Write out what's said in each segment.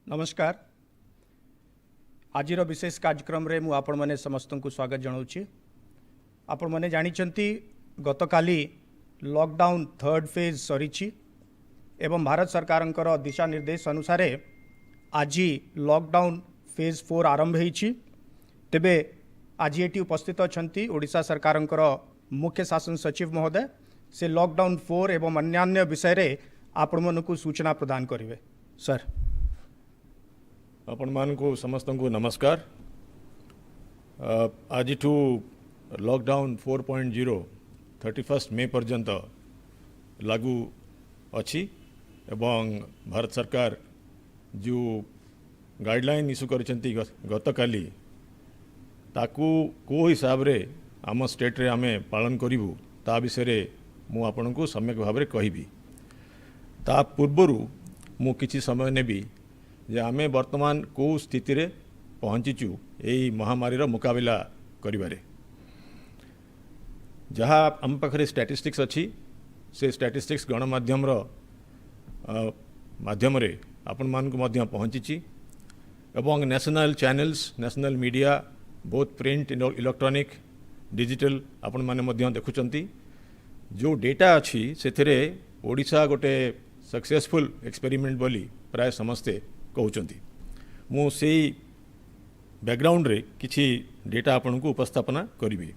नमस्कार। आजिर विशेष कार्यक्रम रे मु आपण माने समस्त को स्वागत जनाऊँगी। आपण माने जानिछंती गतकाली लॉकडाउन थर्ड फेज सरीची एवं भारत सरकारंकर दिशा निर्देश अनुसार आज लॉकडाउन फेज 4 आरंभ होईची। तेबे आज एटी उपस्थित अछंती ओडिशा सरकारंकर मुख्य शासन सचिव महोदय से लॉकडाउन 4 एवं अन्यान्य विषय रे आपण मानकु सूचना प्रदान करिवे। सर आपण मान को समस्त को नमस्कार। आज लॉकडाउन 4.0 31 मे पर्यंत लागू अच्छी एवं भारत सरकार जो गाइडलाइन इश्यू करछंती गतकाली ताकू को हिसाब रे आम स्टेट रे आमे पालन करिवु ता विषय रे मु आपण को सम्यक भाव रे कहिबी। ता पूर्वरु मु किछि समय नेबी जे आमे वर्तमान को स्थिति रे पहुँचीचु यही महामारी रो मुकाबला करिबारे। जहाँ आम पाखरे स्टैटिस्टिक्स अच्छी से स्टैटिस्टिक्स गणमाध्यम रो माध्यम रे आपण मान को मध्य पहुँची एवं national channels national media both print electronic digital आपण माने मध्य देखुचंती जो डेटा अच्छी से ओडिशा गोटे सक्सेसफुल एक्सपेरिमेंट बोली प्राय समस्ते कहउचंती। मु से बैकग्राउंड रे किछि डेटा आपण को उपस्थापना करिबी।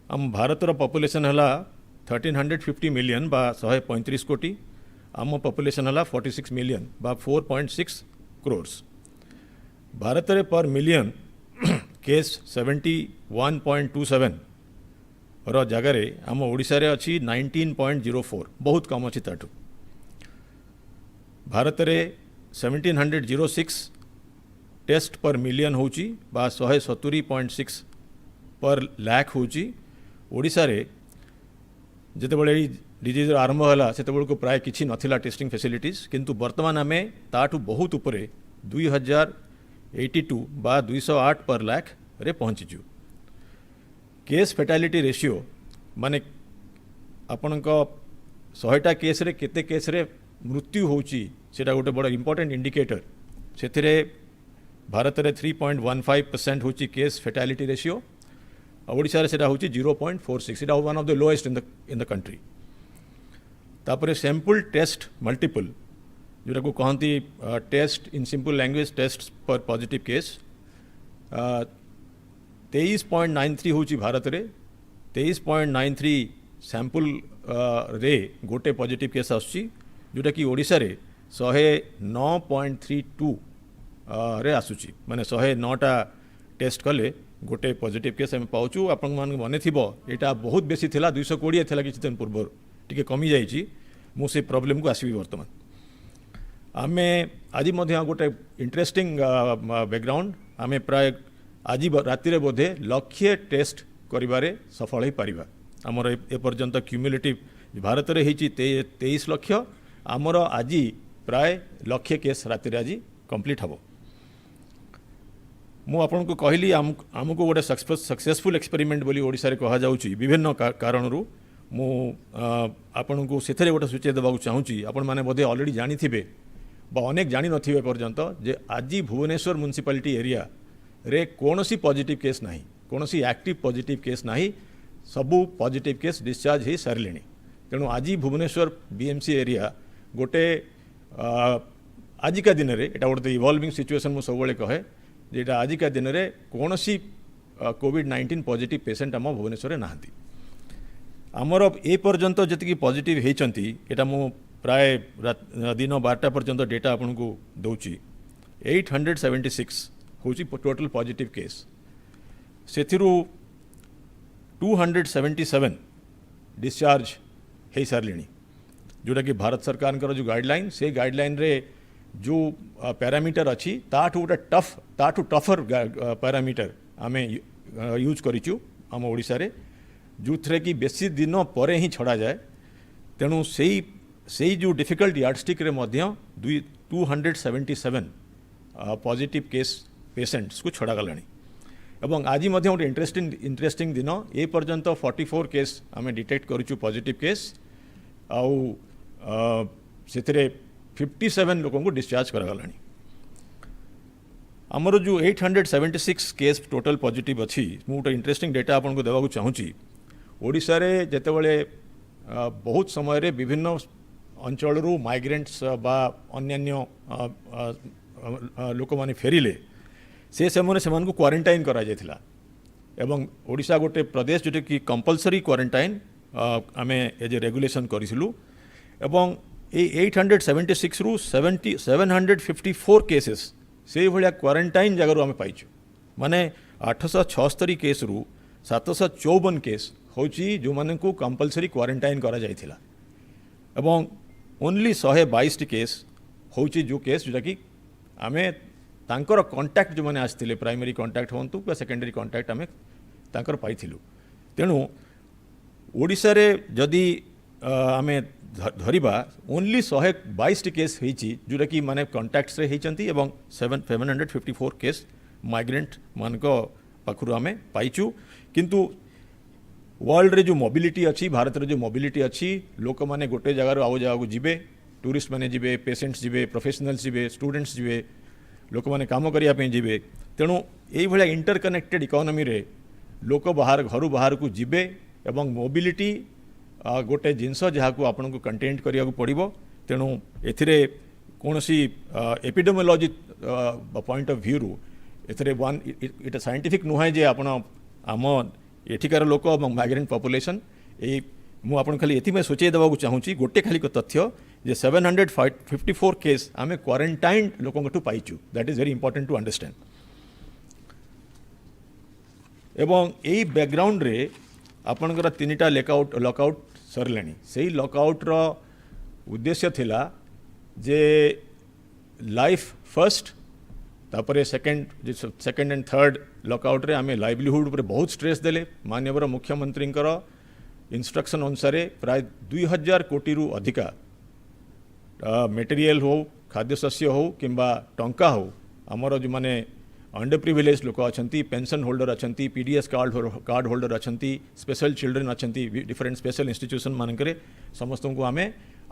आम भारत रो पॉपुलेशन हला 1350 मिलियन बा 135 कोटी। आम पॉपुलेशन हला 46 मिलियन बा 4.6 करोर्स। भारत रे पर मिलियन केस 71.27 रो जगह रे आम ओडिशा रे अछि 19.04 बहुत कम अछि ताठू। भारत रे 1706 टेस्ट पर मिलियन होची बा 170.6 पर लाख होची। ओडिशा रे जते बळे डिजीज आरंभ हला सेते बळ को प्राय किछि नथिला टेस्टिंग फैसिलिटीज किंतु वर्तमान आमे ताठू बहुत ऊपरे 2082 बा 208 पर लाख रे पहुंचीचु। केस फैटालिटी रेशियो माने आपनक 100टा केस रे केते केस रे मृत्यु होची सेटा गोटे बड़ इंपोर्टेंट इंडिकेटर। से भारत रे 3.15% होची केस फैटालिटी रेशियो। ओडिशा रे सेटा होची 0.46। It one of the lowest in the country. तापरे सैंपल टेस्ट मल्टीपल जोटा को कहती test in simple language test पर पॉजिटिव केस 23.93 होची भारत रे। 23.93 सैंपल रे गोटे पॉजिटिव केस आसुची जोटा कि ओडिशा रे 109.32 रे आसुची माने 109टा टेस्ट कले गोटे पॉजिटिव केस हम पाउचु। आपन मान मने थिबो एटा बहुत बेसी थिला 220 थिला किछि दिन पूर्व टिके कमी जाइछि। मु से प्रॉब्लम को आसीबी वर्तमान आमे आज मध्य गोटे इंटरेस्टिंग बैकग्राउंड आमे प्राय आज राति रे बोधे लक्ष्य टेस्ट करिबारे सफल ही पारिबा। हमर ए पर्यंत क्यूमुलेटिव भारत रे हिची 23 लाख आमर आज प्राय लक्ष्य केस राति रे आज कंप्लीट हबो। मु आपन को कहली आमको गोटे सक्सेसफुल एक्सपेरिमेंट बोली ओडिशा रे कहा जाउची विभिन्न कारणरू। मु आपन को सेथरे गोटे सूचय देबाक चाहूची। आपण माने बोधे ऑलरेडी जानि थिबे बा अनेक जानि नथिबे पर्यंत जे आज भुवनेश्वर म्युनिसिपालिटी एरिया रे कोनोसी पॉजिटिव केस नाही कोनोसी एक्टिव पॉजिटिव केस नाही सबु पॉजिटिव केस डिस्चार्ज हे सारलेनी। तेणु आज भुवनेश्वर बीएमसी एरिया गोटे आजिका दिन रे एटा गोटे इवॉल्विंग सिचुएशन मु सबले कहे जेटा आजिका दिन रे कोनोसी कोविड-19 पॉजिटिव पेशेंट आम भुवनेश्वर नाहांती। आमर ए पर्यंत जति पॉजिटिव हेचंती एटा मु प्राय दिन 12टा पर्यंत डेटा आपन को दउची। 876 होची टोटल पॉजिटिव केस। सेथिरु 277 डिस्चार्ज हे सारलेनी जोटा कि भारत सरकार जो गाइडलाइन से गाइडलाइन रे जो पैरामीटर अच्छी ताठू गोटे टफर पैरामीटर आमे यूज करिचु आम ओडिशा रे जो थे कि बेसी दिन पर ही छड़ा जाए। तेणु से जो डिफिकल्ट यार्डस्टिक रे मध्य 277 पॉजिटिव केस पेशेंट्स को छड़ा गलानी। एवं आज मध्य गोटे इंटरेस्टिंग दिन ए पर्यंत 44 केस आमे डिटेक्ट करिचु पॉजिटिव केस। आउ से 57 लोगों को डिस्चार्ज करागलानी। आमर जो 876 केस टोटल पॉजिटिव अच्छी मु गोटे इंटरेस्टिंग डेटा आपको देवाक चाहूँगी। ओडिशा रे जेतेबेले बहुत समय रे विभिन्न अंचल माइग्रेंट्स बा अन्यान्य लोक मैंने फेरिले से क्वारंटाइन करा जायथिला एवं ओडिशा गोटे प्रदेश जोटे कि कंपलसरी क्वारंटाइन आमे एज ए रेगुलेशन करिसिलु एवं ए 876 रु 754 केसेस से भाया क्वारंटाइन जगार आम पाइचु माने 876 केस रु 754 केस होची जो माने को कंपलसरी क्वारंटाइन करा जायथिला एवं ओनली 122 केस होची जो केस जोटा कि आमे तांकर कांटेक्ट जो माने आस्थिले प्राइमरी कांटेक्ट होंतु बा सेकेंडरी कांटेक्ट आमे तांकर पाइथिलु। तेणु ओडिशा रे जदि आमे धरिबा ओनली 122 केस होईची जोटा कि माने कांटेक्ट्स रे होईचंती एवं 754 केस माइग्रेंट मानको पाखुरु आमे पाइचु। किंतु वर्ल्ड रे जो मोबिलिटी अच्छी भारत रे जो मोबिलिटी अच्छी लोक माने गोटे जगार आउ जगह जीवे टूरिस्ट माने जीवे पेशेंट्स जीवे प्रोफेशनल्स जीवे स्टूडेंट्स जीवे लोक माने काम करिया पे जीवे। तेणु यही भाया इंटरकनेक्टेड इकोनॉमी रे लोक बाहर घर बाहर को जीवे एवं मोबिलिटी गोटे जिनस जहाँ को आपन को कंटेंट करिया को पड़िबो। तेणु एथिरे कोनोसी एपिडेमियोलॉजी पॉइंट ऑफ व्यू रु एथिरे वन इट साइंटिफिक नुहे जे आपण आम एठिकार लोक और माइग्रेंट पॉपुलेशन ये मु आपन खाली एथि में सोचे देवा चाहूँगी गोटे खाली तथ्य जे 754 केस आमे क्वारंटाइन लोक पाइचु that is very important to understand. एवं यही बैकग्राउंड रे आपनकर 3टा लॉकआउट सरलानी से लॉकआउट रो उद्देश्य थिला जे लाइफ फर्स्ट तापरे सेकेंड एंड थर्ड लॉकआउट रे आमे लाइवलीहुड पर बहुत स्ट्रेस देले। माननीय मुख्यमंत्री इंस्ट्रक्शन अनुसार प्राय 2000 कोटी रु अधिका मटेरियल हो खाद्यशस्य हो किंबा टंका हो आमर जो माने अंडर प्रिविलेज लोक अच्छा पेंशन होल्डर अच्छा पीडीएस कार्ड होल्डर अच्छा स्पेशल चिल्ड्रेन अच्छा डिफरेंट स्पेशल इंस्टीट्यूशन मानक समस्त को आम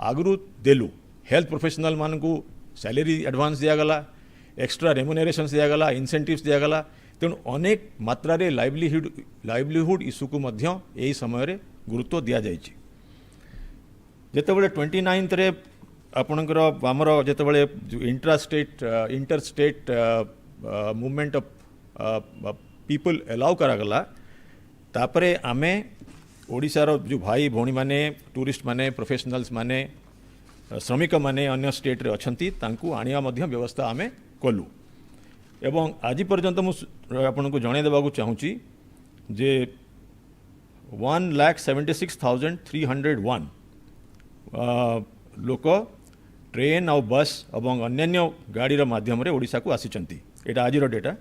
आगु देलु। हेल्थ प्रोफेशनल मान को सैलरी एडवांस दिगला एक्स्ट्रा रेमुनेरेशन दिगला इंसेंटिव्स दिगला। तेणु अनेक मात्रा रे लाइवलीहुड इश्यू को मध्य यही समय गुरुत्व दि जाइए। जितेबाला 29 रे आपणकर आमर जितेबाला inter state movement of people allow करागला तापरे आमे ओडिशार जो भाई भौणी माने टूरिस्ट माने प्रोफेशनल्स माने श्रमिक माने अन्य स्टेट रे अछंती तांकू आनिया मध्य व्यवस्था आमे कलु। एवं आज पर्यंत मु आपन को जणे देबाकू चाहूची जे 1,76,301 लोक ट्रेन और बस और अन्य गाड़ीर माध्यम रे ओडिशा को आसीचंती एटा आज डेटा।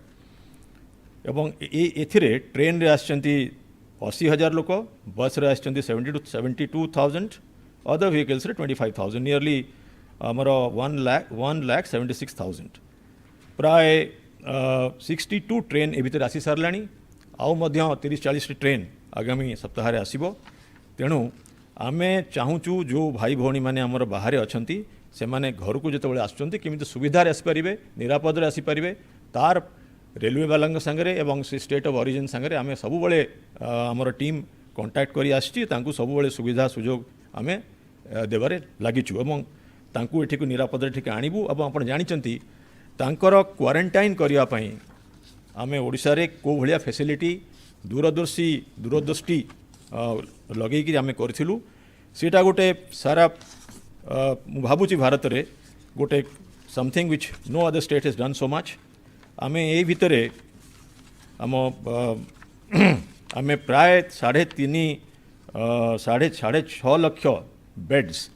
एवं एथिरे ट्रेन रे आछंती 80,000 लोक बस रे आछंती 72,000 अदर व्हीकल्स रे 25,000 नियरली आमर 1,76,000 प्राय 62 ट्रेन ए भितर आसी सारलानी आउ मध्य 30-40 ट्रेन आगामी सप्ताह रे आसीबो। तेणु आमे चाहूचु जो भाई भौणी माने आमर बाहर अछंती से माने घर को जिते आसुचंती केमिति सुविधा रे आसीपारिबे निरापद रे आसीपारिबे तार रेलवे वाला संगे एवं से स्टेट ऑफ ओरिजिन संगे आमे सबुबले आमर टीम कांटेक्ट करी आछि तांकू सबुबले सुविधा सुजोग आमे देबारे लागिछु एवं तांकू एठी को निरापद रे ठीक आनिबु। अब आपण जानिचंती तांकर क्वारंटाइन करिया पई आमे ओडिसा रे को भलिया फैसिलिटी दूरदृष्टि लगे कि आमे करथिलु सेटा गोटे सारा भावुची भारत रे गोटे something which no other state has done so much. आमे ए भितरे आम आमे प्राय 3.5 लाख बेड्स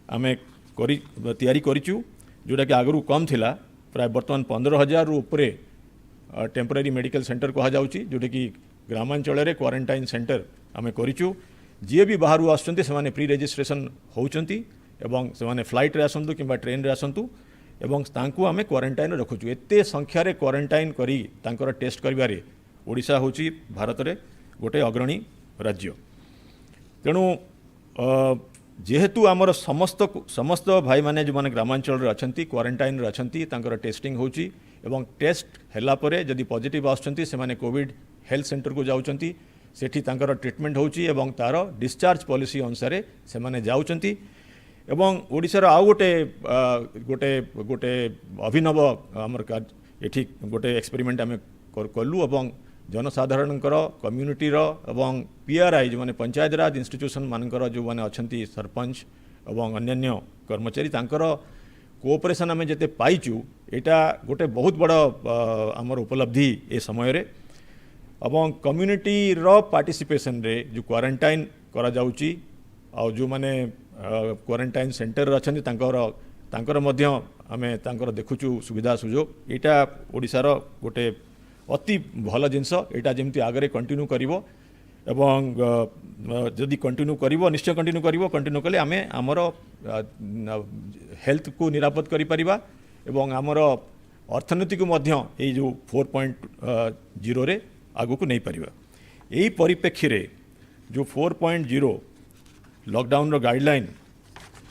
आमे तैयारी करिचु जोटा कि आगु कम थिला प्राय बर्तमान 15,000 रु उपरे टेम्पररी मेडिकल सेंटर कहा जाउची जोटा कि ग्रामांचल रे क्वारंटाइन सेंटर आमे करिचु। जी भी बाहर आसुचंती से प्री रजिस्ट्रेशन होउचंती एवं से फ्लाइट रे आसंतु किंबा ट्रेन रे आसंतु एवं तांकू आमे क्वारंटाइन रखुचु। एते संख्या रे क्वारंटाइन करी तांकर टेस्ट करिबारे ओडिशा होची भारत रे गोटे अग्रणी राज्य। तेणु जेहेतु आमर समस्त समस्त भाई माने जो माने ग्रामांचल रे अछंती क्वारंटाइन रे अछंती तांकर टेस्टिंग होची एवं टेस्ट हैला परे जदि पॉजिटिव आछंती से माने कोविड हेल्थ सेंटर को जाउचंती सेठी तांकर ट्रीटमेंट होची एवं तार डिस्चार्ज पॉलिसी अनुसार से माने जाउचंती एवं ओडिशार आउ गोटे गोटे गोटे अभिनव आमर एठी गोटे एक्सपेरिमेंट आमे कलु एवं जनसाधारणकर कम्युनिटीर एवं पीआरआई जो माने पंचायत राज इंस्टीट्यूशन मानकर जो माने अछंती सरपंच एवं अन्यान्य कर्मचारी तांकर कोऑपरेशन आमे जते पाइचु एटा गोटे बहुत बड़ आमर उपलब्धि ए समय रे एवं कम्युनिटी रो पार्टिसिपेशन रे जो क्वारंटाइन करा जाउची आ जो माने क्वारंटाइन सेंटर अछंती तांकर मध्य आमे तांकर देखुचु सुविधा सुयोग एटा ओडिशार गोटे अति भल जिनस यहाँ जमी आगे कंटिन्यू करिवो एवं जदि कंटिन्यू करिवो निश्चय कंटिन्यू कले आमे आमर हेल्थ को निरापद करि परिबा एवं आमर अर्थनीति को मध्य ए जो 4.0 रे आगु को नहीं परिबा। यही परिप्रेक्षी रे जो 4.0 लॉकडाउन रो गाइडलाइन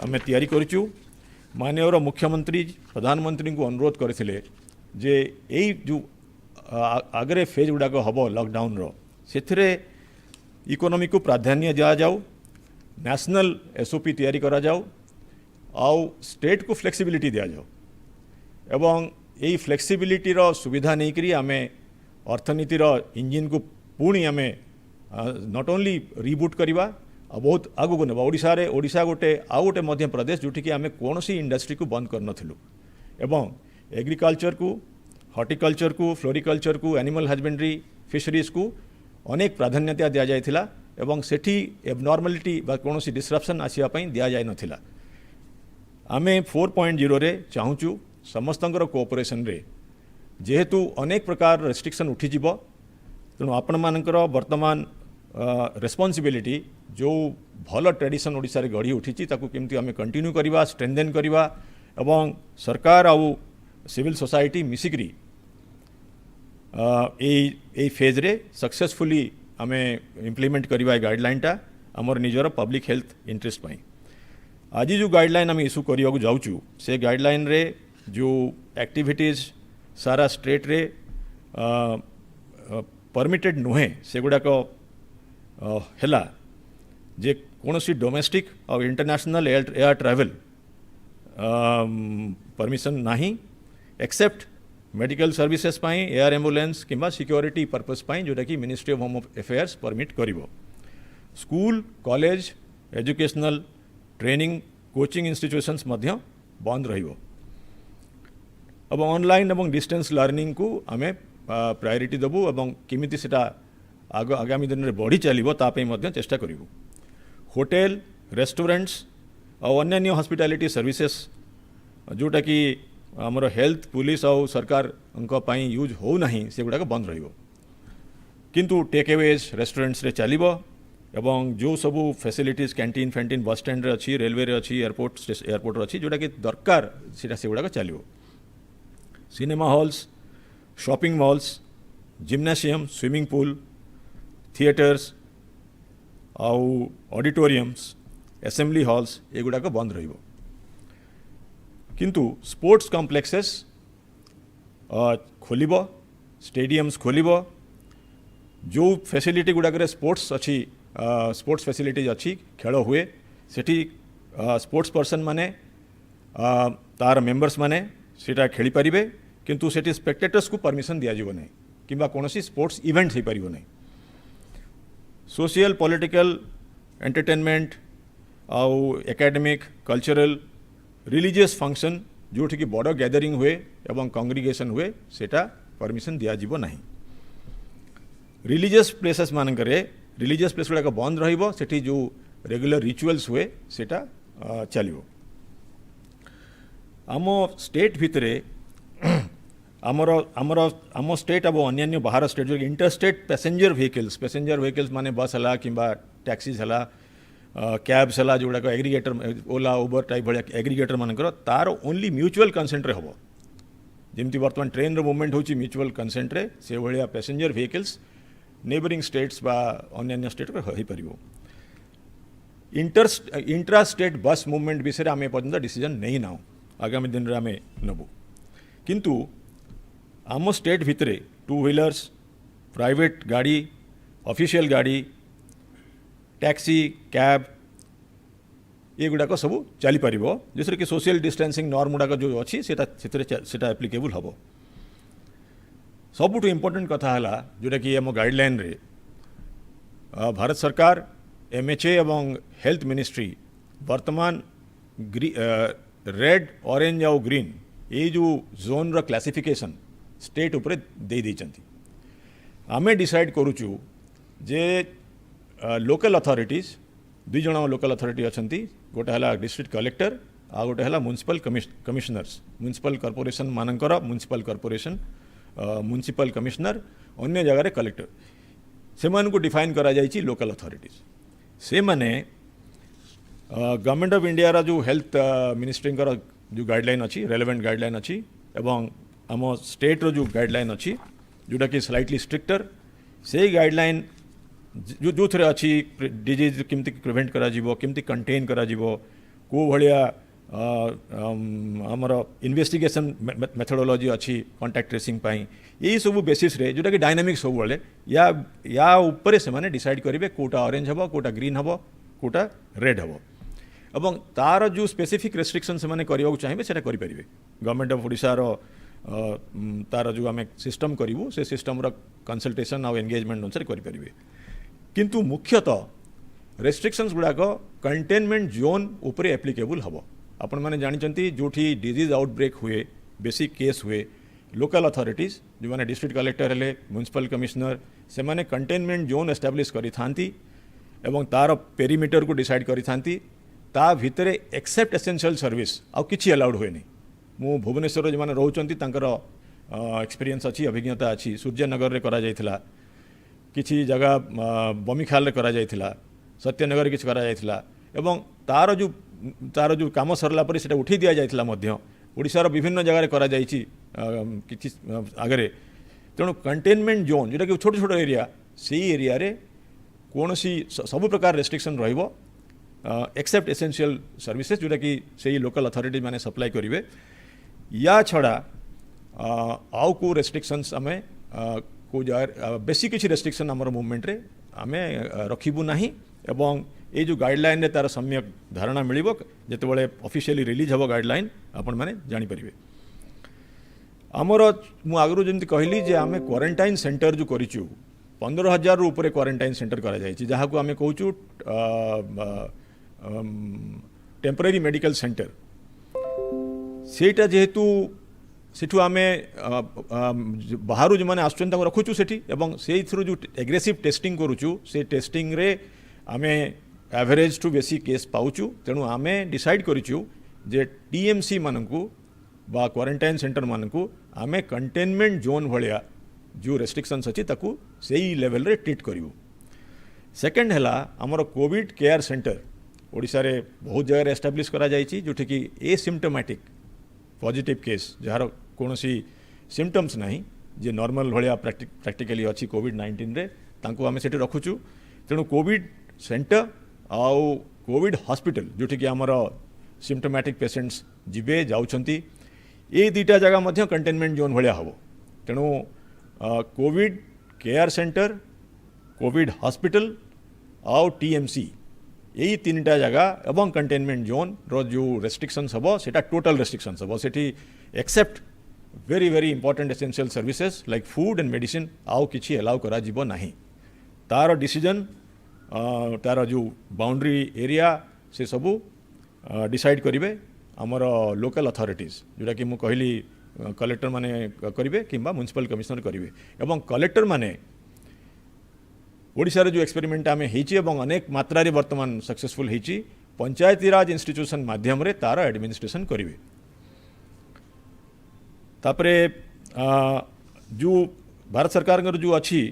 आमे तैयारी करिचु माननीय मुख्यमंत्री प्रधानमंत्री को अनुरोध करथिले जे एई जो आगे फेज गुड़ाक हम लॉकडाउन रो से इकोनॉमी को प्राधान्य दिया जाऊ नेशनल एसओपी तैयारी करा जाऊ आउ स्टेट को फ्लेक्सिबिलिटी दिया जाऊ एवं यही फ्लेक्सिबिलिटी रो सुविधा नहीं करी आमे अर्थनीति रो इंजिन को पुणी आमे नॉट ओनली रिबूट करवा बहुत आगू को नेबा ओडिशा गोटे आउ गोटे मध्य प्रदेश जोटि आमे कौनसी इंडस्ट्री को बंद कर नथिलु एवं एग्रीकल्चर को हॉर्टिकल्चर को फ्लोरिकल्चर को एनिमल हजबेंड्री फिशरीज को अनेक प्राधान्यता दि जाइथिला एवं सेठी एबनॉर्मालिटी बा कोनोसी डिस्रप्शन आसिया पई दिया जाय नथिला। आमे 4.0 रे चाहूचु समस्तंकर कोऑपरेशन रे जेहेतु अनेक प्रकार रेस्ट्रिक्शन उठी जिवो तेणु आपण मानकर वर्तमान रेस्पॉन्सिबिलिटी जो भल ट्रेडिशन ओडिसा रे गढ़ी उठी ताकू केमती आमे कंटिन्यू करवा स्ट्रेंथेन करवा एवं सरकार आउ सिविल सोसाइटी मिसिक्री ए फेज रे सक्सेसफुली आमे इम्प्लीमेंट करवा गाइडलाइन टा आमर निजर पब्लिक हेल्थ इंटरेस्ट पाई आज जो गाइडलाइन आम इश्यू करने जाऊँ से गाइडलाइन रे जो एक्टिविटीज सारा स्टेट रे परमिटेड नुहे से गुड़ाक है जे कौन सी डोमेस्टिक और इंटरनेशनल एयर ट्रैवल परमिशन नहीं एक्सेप्ट मेडिकल सर्विसेज पाई एयर एम्बुलेंस किंबा सिक्योरिटी पर्पस पाई जोटा कि ministry of home affairs permit करिवो school college educational training coaching institutions मध्य बंद रहिवो। अब ऑनलाइन एवं डिस्टेंस लर्निंग को आमे प्रायोरिटी देबू एवं किमिति सेटा आगामी दिन में बढ़ी चलो तापे मध्य चेष्टा करिवो। होटेल रेस्टोरेंट्स और अन्य हॉस्पिटैलिटी सर्विसेस जोटा कि आमर हेल्थ पुलिस और सरकार यूज हो नहीं से गुड़ाक बंद रहिवो किंतु टेक अवेज रेस्टोरेंट्स रे चलिबो एवं जो सबू फैसिलिटीज कैंटीन फैंटीन बस स्टैंड रे अच्छी रेलवे रे अच्छी एयरपोर्ट रे अच्छी जोटा कि दरकार से गुड़ाक चलिबो। Cinema halls shopping malls gymnasium swimming pool theatres आउ ऑडिटोरियम्स असेंबली हॉल्स ये गुड़ाक बंद रहिबो किंतु स्पोर्ट्स कॉम्प्लेक्सेस खोलिबो स्टेडियम्स खोलिबो जो फैसिलिटी गुड़ाक स्पोर्ट्स अच्छी स्पोर्ट्स फैसिलिटीज अच्छी खेल हुए सेठी स्पोर्ट्स पर्सन माने तार मेंबर्स माने सेटा खेली पारिबे किंतु सेठी स्पेक्टेटर्स को परमिशन दिया जिवो नहीं किंबा कोनोसी स्पोर्ट्स इवेंट हो पारिबो नहीं। सोशल पॉलिटिकल एंटरटेनमेंट आउ एकेडमिक कल्चरल रिलीजियस फंक्शन जोठी कि बड़ गैदरिंग हुए एवं कांग्रिगेशन हुए सेटा परमिशन दिया जिवो नहीं। रिलीजियस प्लेसेस मानकरे रिलीजियस प्लेस गुड़ाक बंद रहिबो सेठी जो रेगुलर रिचुअल्स हुए सेटा चलिबो। आम स्टेट भितरे आम स्टेट अब अन्य बाहर स्टेट जो इंटरस्टेट पैसेंजर व्हीकल्स माने बस है कि टैक्सीज है कैब्स है जोड़ाक एग्रीगेटर ओला उबर टाइप भाया एग्रीगेटर मानकर तार ओनली म्यूचुअल कंसेंट रे हबो जमती बर्तमान ट्रेन रो मूवमेंट होची म्यूचुअल कंसेंट रे से भाया पैसेंजर व्हीकल्स नेबरिंग स्टेट्स बा अन्य स्टेट रे हो परिबो। इंट्रा स्टेट बस मूवमेंट विषय आम एपर्यंत डिसीजन नहीं ना आगामी दिन में आम नबू किंतु आम स्टेट भितर टू व्हीलर्स प्राइवेट गाड़ी ऑफिशियल गाड़ी टैक्सी कैब ये गुड़ाक सब चली पार जिससे कि सोशल डिस्टेंसिंग नॉर्म गुड़ाक जो अच्छी से एप्लिकेबल हम सबुठ इम्पोर्टेंट कथा है जोटा कि आम गाइडलाइन रे भारत सरकार एमएचए एवं हेल्थ मिनिस्ट्री वर्तमान रेड ऑरेंज और ग्रीन ये जो जोन रो क्लासिफिकेशन स्टेट उपरे दे देइचंती आमे डिसाइड करूचु जे लोकल अथॉरिटीज दुई जन लोकल अथॉरिटी अच्छी गोटे है डिस्ट्रिक्ट कलेक्टर आ गोटे है म्युनिसिपल कमिशनर्स म्युनिसिपल कॉर्पोरेशन मानकर म्युनिसिपल कॉर्पोरेशन म्युनिसिपल कमिशनर अन्य जगह कलेक्टर से डिफाइन करा जाइछि लोकल अथॉरिटीज से माने गवर्नमेंट ऑफ इंडिया रा जो हेल्थ मिनिस्ट्री जो गाइडलाइन अच्छी रेलेवेंट गाइडलाइन अच्छी एवं आम स्टेट रो जो गाइडलाइन अच्छी जोटा कि स्लाइटली स्ट्रिक्टर से गाइडलाइन जो थे अच्छी डिजीज केमती प्रिवेंट करा जीवो केमती कंटेन करा जीवो को भलिया आमर इन्वेस्टिगेशन मेथोडोलॉजी अच्छी कांटेक्ट ट्रेसिंग पाई यही सब बेसिस रे जोटा कि डायनामिक सब बेले या ऊपर से माने डिसाइड करेंगे कोटा ऑरेंज हम कोटा ग्रीन हम कोटा रेड हम एवं तार जो स्पेसिफिक रेस्ट्रिक्शन से माने करने चाहिए से करेंगे गवर्नमेंट ऑफ ओडिशा रो तार जो आम सिस्टम करूँ से सिस्टम कंसल्टेशन और एंगेजमेंट अनुसार करेंगे किंतु मुख्यतः रेस्ट्रिक्शंस गुड़ाक कंटेनमेंट जोन उपरे एप्लिकेबल हम आपण मैंने जानते जो डिजीज आउटब्रेक हुए बेसी केस हुए लोकल अथॉरिटीज जो मैंने डिस्ट्रिक्ट कलेक्टर हेले म्युनिसिपल कमिशनर से माने कंटेनमेंट जोन एस्टाब्लिश करी थांती एवं तार पेरीमीटर को डिसाइड करी थांती ता भितरे एक्सेप्ट एसेंशियल सर्विस आउ किछि अलाउड हुए नहीं मु भुवनेश्वर जो मैंने रोचंती तांकर एक्सपीरियंस अच्छी अभिज्ञता अच्छी सूर्यनगर रे करा जायथिला किछि जगह बमिखाल रे करा जायथिला सत्यनगर किछि करा जायथिला एवं तार जो काम सरला पर सेटा उठी दिया जायथिला मध्य ओडिशार विभिन्न जगह करा जायछि किछि आगरे तेणु कंटेनमेंट जोन जोटा कि छोट छोट एरिया से एरिया रे कोनोसी सब प्रकार रेस्ट्रिक्शन रहिबो एक्सेप्ट एसेंशियल सर्विसेज जोटा कि से लोकल अथॉरिटी माने सप्लाई करेंगे या छड़ा आउ को रेस्ट्रिक्शंस आम को जगह बेसी किसी रेस्ट्रिक्शन आमर मूवमेंट रे आम रखिबू नाही एवं ये जो गाइडलाइन रे तार सम्यक धारणा मिलिबो जेतेबेले ऑफिशियली रिलीज हबो गाइडलाइन आपण माने जानि परिबे आमर मु आगरु जेंति कहली जे आमे क्वारंटाइन सेंटर जो करिचु 15,000 रु ऊपर क्वारंटाइन सेंटर करा जायछि जहा को आमे कहूचु टेम्पररी मेडिकल सेंटर सेटा जेहेतु सेठू आमे बाहर जो मैंने आसुचन रखुचु सेठी एवं से थ्रू जो एग्रेसिव टेस्टिंग करुचु से टेस्टिंग रे आमे एवरेज टू बेसी केस पाउचु तेणु आमे डिसाइड करिचु जे टीएमसी मानकु बा क्वारंटाइन सेंटर मानकु आमे कंटेनमेंट जोन भलिया जो रेस्ट्रिक्शंस अच्छी ताकू सेही लेवल रे ट्रीट करिवु सेकेंड हैला हमर कोविड केयर सेंटर ओडिशा रे बहुत जगह एस्टाब्लिश करा जायछि जोठी कि एसिम्पटोमेटिक पॉजिटिव केस जार कोनोसी सिम्पटम्स नहीं जे नॉर्मल भलिया प्रैक्टिकली अच्छी कोविड-19 रे तांको आमे सेठी रखुचु तेणु कोविड सेंटर आउ कोविड हॉस्पिटल जोठी कि हमर सिम्पटोमेटिक पेशेंट्स जिबे जाउछंती ये दुईटा जगह मध्य कंटेनमेंट जोन भलिया हबो तेणु Covid care centre Covid hospital आउ टीएमसी यही तीनटा जगह एवं कंटेनमेंट जोन रो जो रेस्ट्रिक्शंस हबो सेटा टोटल रेस्ट्रिक्शंस हबो सेठी except very very important essential services like food and medicine आउ किछि अलाउ करा जीवो नाही तार डिसीजन तार जो बाउंड्री एरिया से सबू डिसाइड करिवे हमर लोकल अथॉरिटीज जोटा कि मु कहली कलेक्टर माने करिवे किंबा म्युनिसिपल कमिशनर करिवे एवं कलेक्टर माने ओडिशा रे जो एक्सपेरिमेंट आमे हेची एवं अनेक मात्रा रे वर्तमान सक्सेसफुल हेची पंचायती राज इंस्टीट्यूशन माध्यम रे तार एडमिनिस्ट्रेशन करिवे तापरे जो भारत सरकार जो अच्छी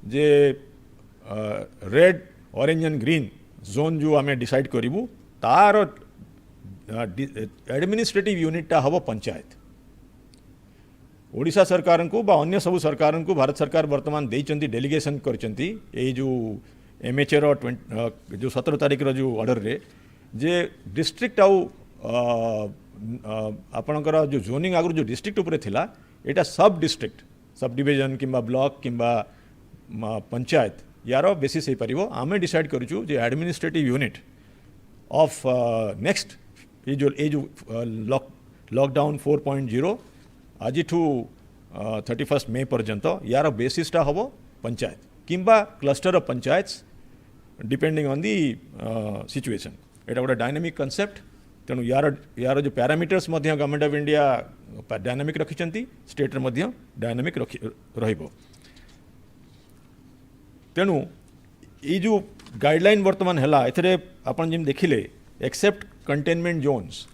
जे red orange and green zone जो आमे डिसाइड करिवु तार एडमिनिस्ट्रेटिव यूनिटा हबो पंचायत ओडिशा सरकार को बा अन्य सब सरकार को भारत सरकार वर्तमान देइचंती डेलीगेशन करचंती ए जो MHA रो जो 17 तारिख रो जो ऑर्डर रे जे डिस्ट्रिक्ट आउ आपणकर जो जोनिंग आगु जो डिस्ट्रिक्ट उपरे थिला एटा सब डिस्ट्रिक्ट सब डिवीजन किंबा ब्लॉक किंबा पंचायत यार बेसिस हो पारिबो आमे डिसाइड करूछु जे एडमिनिस्ट्रेटिव यूनिट ऑफ नेक्स्ट ये जो लॉकडाउन 4.0 आज 31 मे पर्यंत यार बेसिसटा हम पंचायत किंबा cluster of panchayats depending on the situation एटा गोटे डायनामिक कॉन्सेप्ट तेणु यार जो parameters government of India dynamic रखिंट स्टेट डायनामिक रहिबो तेणु ये जो गाइडलाइन वर्तमान है एथरे आपन जिम देखिले एक्सेप्ट कंटेनमेंट जोन्स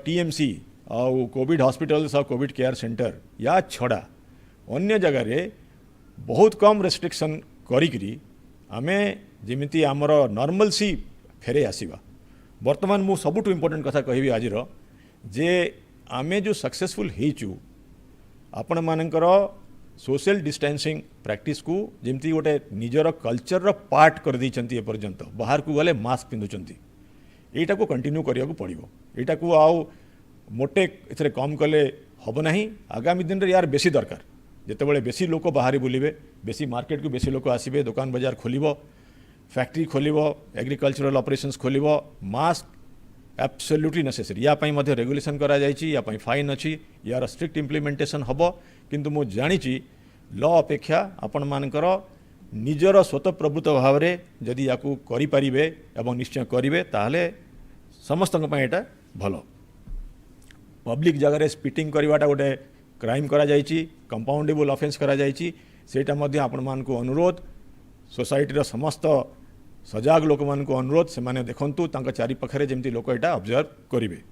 TMC आउ कोविड हॉस्पिटल्स और कोविड केयर सेंटर या छड़ा अन्य जगह रे बहुत कम रेस्ट्रिक्शन करी आमे जिमिति आमर नॉर्मल सी फेरे आसीबा वर्तमान मु सबुठु इम्पोर्टेंट कथा कहबी आजिर जे आमे जो सक्सेसफुल हेचु आपण मानकर सोशल डिस्टेंसिंग प्रैक्टिस को जमती गोटे निजर कल्चर पार्ट कर देइचंती ए पर्यंत बाहर को गले मास्क पिंधुचंती एटा को कंटिन्यू करिया को पड़िबो एटा को आउ मोटे एथरे कम कले हब नाही आगामी दिन रे यार बेसी दरकार जेतेबेले बेसी लोक बाहरी बुलिबे बेसी मार्केट को बेसी लोक आसीबे दुकान बाजार खोलिबो फैक्ट्री खोलिबो एग्रीकल्चरल ऑपरेशंस खोलिबो मास्क एब्सोल्युटली नेसेसरी या पई मध्ये रेगुलेशन करा जायछि या पई फाइन अछि यार स्ट्रिक्ट इम्प्लीमेंटेशन हबो किंतु मु जानिछि लॉ अपेक्षा आपण मानकर निजर स्वतःप्रभुत भाव रे जदि याकू करि परिबे एवं निश्चय करिवे ताहले समस्तक पई एटा भलो पब्लिक जगह स्पिटिंग करवाटा गोटे क्राइम करा जायछि कंपाउंडेबल ऑफेंस करा जायछि सेटा मध्ये आपण मान को अनुरोध सोसाइटी रो समस्त सजाग लोक मान को अनुरोध से माने देखंतु तांका चारि पाखरे जेमति लोक एटा ऑब्जर्व करिवे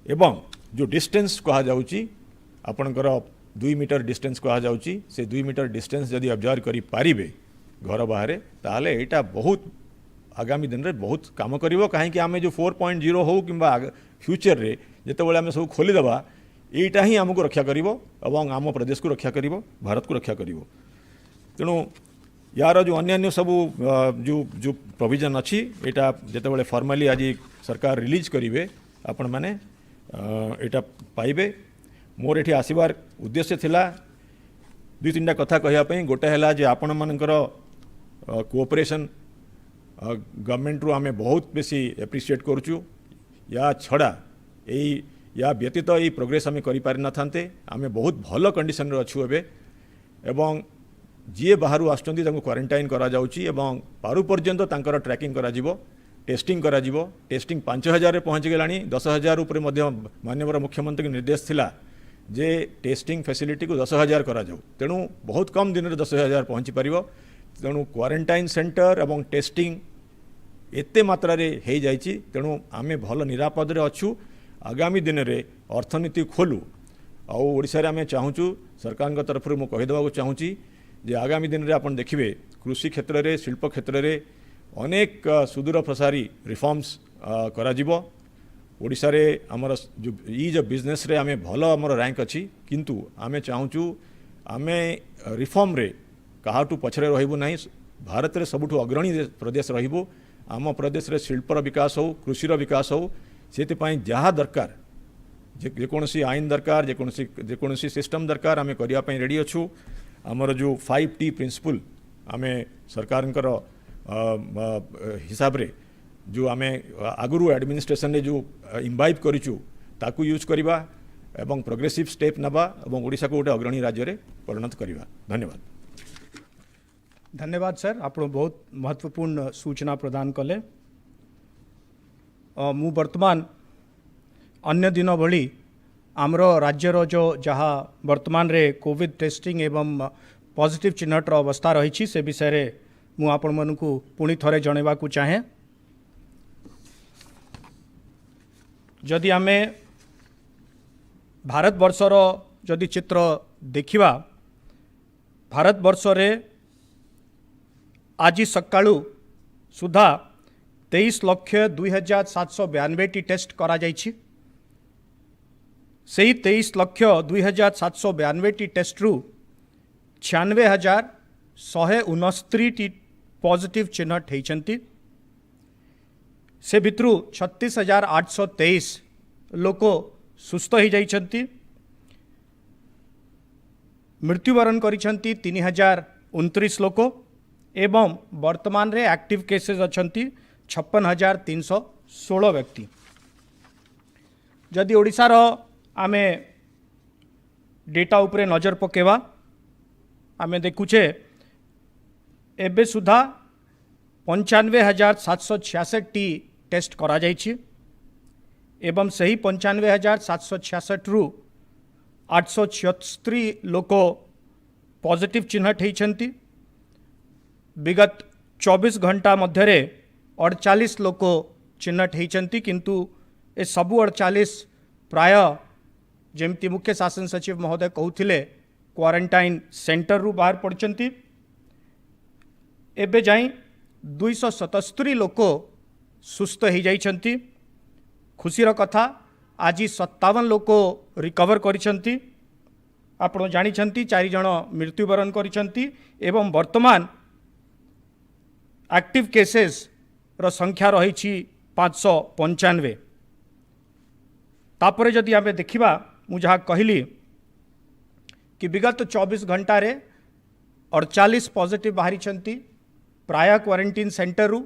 एवं जो डिस्टेंस कहा जाउछि आपणकर 2 मीटर डिस्टेंस कहा जाउछि से 2 मीटर डिस्टेंस जदि ऑब्जर्व करि पारिबे घर बाहर ताहले एटा बहुत आगामी दिन रे बहुत काम करिवो काहे कि आमे जो 4.0 हो किंबा फ्यूचर रे जते बेले आमे सब खोली दबा एटा ही हमको रक्षा करिवो एवं आम प्रदेश को रक्षा करिवो भारत को रक्षा करिवो तेणु यार जो अन्य सब जो प्रोविजन अच्छी एटा जते बेले फॉर्मली आज सरकार रिलीज करिवे आपण माने एटा पाइबे मोर एठी आसीबार उद्देश्य थिला 2-3टा कथा कहया पई गोटे हला जे आपण मानकर कोऑपरेशन गवर्नमेंट रू आमे बहुत बेसी एप्रिशिएट करूछु या छड़ा या व्यतीत ये प्रोग्रेस आमे करि पारि न थांते आमे बहुत भलो कंडीशन रे अछु एबे एवं जी बाहर आसुँच क्वारंटाइन करा जाउची एवं पारु पर्यंत तांकर ट्रैकिंग करा जिवो टेस्टिंग करा जिवो टेस्टिंग 5000 रे पहुँच गलानी 10,000 ऊपर माननीय मुख्यमंत्री के निर्देश थिला जे टेस्टिंग फैसिलिटी को 10,000 करा जाऊ तेणु बहुत कम दिन रे 10,000 पहुँची पारिबो तेणु क्वारंटाइन सेंटर एवं टेस्टिंग एते मात्रा रे हे जाइची तेणु आमे भल निरापद रे अछु आगामी दिन रे अर्थनीति खोलू आउ ओडिसा रे आमे चाहूचु सरकार के तरफ मु कहि देबा को चाहूची जे आगामी दिन रे आपण देखिबे कृषि क्षेत्र रे शिल्प क्षेत्र रे अनेक सुदूर प्रसारी रिफॉर्म्स करा जिवो ओडिसा रे हमर जो बिजनेस रे आमे भलो हमर रैंक अछि किंतु आमे चाहूचु आमे रिफॉर्म रे काहाटू पछरे रहिबु नाही भारत रे सबुठु अग्रणी प्रदेश रहिबु आम प्रदेश रे शिल्पर विकास हो कृषिर विकास हो सेति पई जहाँ दरकार जेकोसी आईन दरकार जेकोसी सिस्टम दरकार आमे करिया पई रेडी अछु आमर जो 5T प्रिंसिपल आमे सरकार हिसाब रे जो आमे आगुरु एडमिनिस्ट्रेशन रे जो इम्बाइब करिचु ताकू यूज करिबा एवं प्रोग्रेसिव स्टेप नबा एवं ओडिसा को गोटे अग्रणी राज्य रे परिणत करिबा धन्यवाद धन्यवाद सर आप बहुत महत्वपूर्ण सूचना प्रदान कले मु वर्तमान अन्य दिन भली आमर राज्यर जो जहाँ वर्तमान रे कोविड टेस्टिंग एवं पॉजिटिव चिन्हटर अवस्था रही से विषय रे मु आपण मानकु पुणी थरे जनवा को चाहे जदि आमे भारत वर्षर जदि चित्र देखिबा भारत वर्ष रे आज सकाळू सुधा 23,02,792 टेस्ट करा जाइछि से 23,02,792 टेस्ट रु 96,000 169 पॉजिटिव चिन्हट होती से भितरु 36,823 लोक सुस्थ हो जाइछंती। मृत्युवरण करिछंती 3,029 लोक एवं वर्तमान रे एक्टिव केसेस अछंती 56,316 व्यक्ति। जदि ओडिशार आमे डेटा उपरे नजर पकेवा आमे देखुचे एबे सुधा 95,766 टी टेस्ट करा जाइछि एवं सही 95,766 रु 876 लोक पॉजिटिव चिन्हट होइछंती। विगत 24 घंटा मध्य 48 लोक चिन्हट होइछंती किंतु ए सबु 48 प्राय जेमती मुख्य शासन सचिव महोदय कहउथिले क्वारंटाइन सेंटर रु बाहर पड़चंती। एबे जाई 277 लोक सुस्थ हो जाइछंती। खुशीर कथा आज 57 लोक रिकवर करिछंती। आपण जानिछंती 4 जण मृत्युवरण करिछंती एवं वर्तमान एक्टिव केसेस रो संख्या रही 595। तापरे जदि आमे देखिबा मु जहाँ कहली कि विगत 24 घंटा रे 48 पॉजिटिव बाहरी प्राय क्वारंटाइन सेंटर रु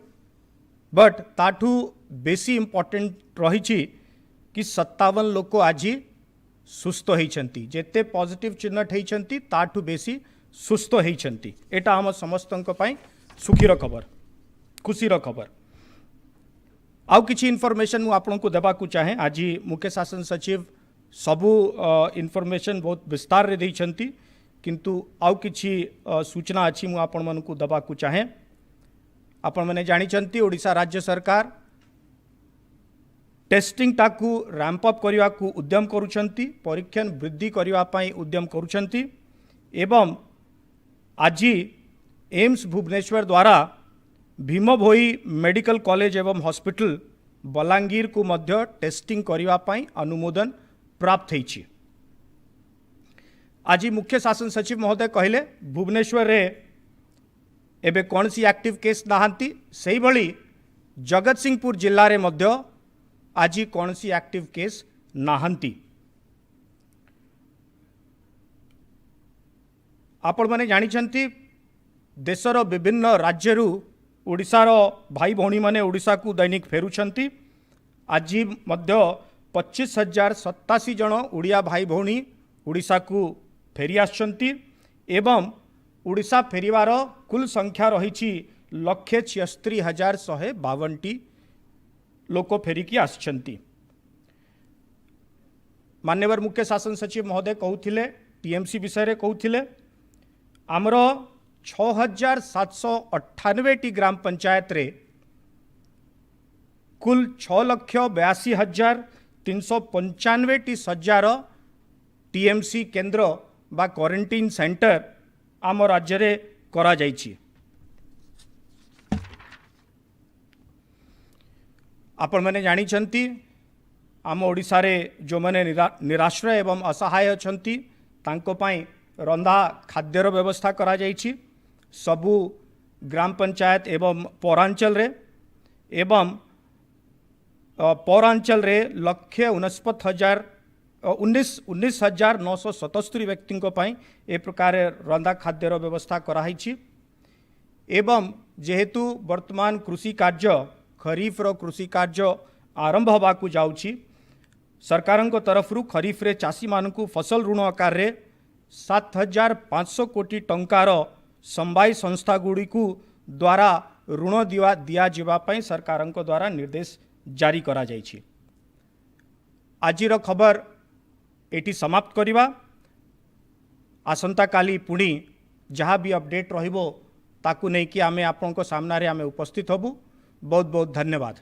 बट ताठू बेसी इम्पोर्टेंट रही कि 57 लोक आज सुस्थ होइछंती। जेते पॉजिटिव चिन्हट होइछंती ताठू बेसी सुस्थ होइछंती। एटा हम समस्तक पई सुखीर खबर खुशीर खबर। आउ किछि इन्फॉर्मेशन मु आपनको देबाकू चाहे। आज मुख्य शासन सचिव सबू इन्फॉर्मेशन बहुत विस्तार रे दैछंती किंतु आउ किछि सूचना अछि मु आपण मानकू देबाकू चाहे। आपण माने जानिछंती ओडिशा राज्य सरकार टेस्टिंग टाकू रैंप अप करने को उद्यम करुछंती, परीक्षण वृद्धि करने पाई उद्यम करुछंती एवं आज एम्स भुवनेश्वर द्वारा भीमभोई मेडिकल कॉलेज एवं हॉस्पिटल बलांगीर को मध्य टेस्टिंग करने पाई अनुमोदन प्राप्त होइछि। आज मुख्य शासन सचिव महोदय कहले भुवनेश्वर रे एबे कौन सी एक्टिव केस नहांती सही भली जगत सिंहपुर जिल्ला रे मध्य आज कौन सी एक्टिव केस नहांती। आपण माने जानिछंती देशर विभिन्न राज्यरू ओडिशार भाई भौणी माने ओडिशा को दैनिक फेरुछंती। आज मध्य 25,087 जन ओडिया भाई भौणी ओडिशा को फेरी आछंती एवं ओडिशा फेरिवार कुल संख्या रही 1,76,152 लोक फेरिकी आछंती। मान्यवर मुख्य शासन सचिव महोदय कहउथिले टीएमसी विषय रे कहउथिले आमर 6,798 टी ग्राम पंचायत रे कुल 6,82,395 टी सज्जार टीएमसी केंद्र बा क्वारंटाइन सेंटर आम राज्य रे करा जाइछि। आपण माने जानिछंती आम ओडिशा रे जो माने निराश्रय एवं असहाय अछंती तांको पाई रंधा खाद्यर व्यवस्था करा जाइछि। सबु ग्राम पंचायत एवं पौरांचल रे एवं पौरांचल रे 19,977 व्यक्ति ए प्रकार रंधा खाद्यर व्यवस्था कराई। एवं जेहेतु वर्तमान कृषि कार्य खरीफ रो कृषि कार्य आरंभ होबाकू जाउछि सरकारक तरफ खरीफ रे चाषी मानकू फसल ऋण आकार रे 7,500 कोटी टंकार संबाई संस्था गुड़िकू द्वारा ऋण दिया जिबा पई सरकारक द्वारा निर्देश जारी करा जाइछि। आजिर खबर एटी समाप्त करिबा। आसंता काली पुणी जहाँ भी अपडेट रहिबो ताकू नहीं कि आमे आपनको सामना रे आमे उपस्थित हबु। बहुत बहुत धन्यवाद।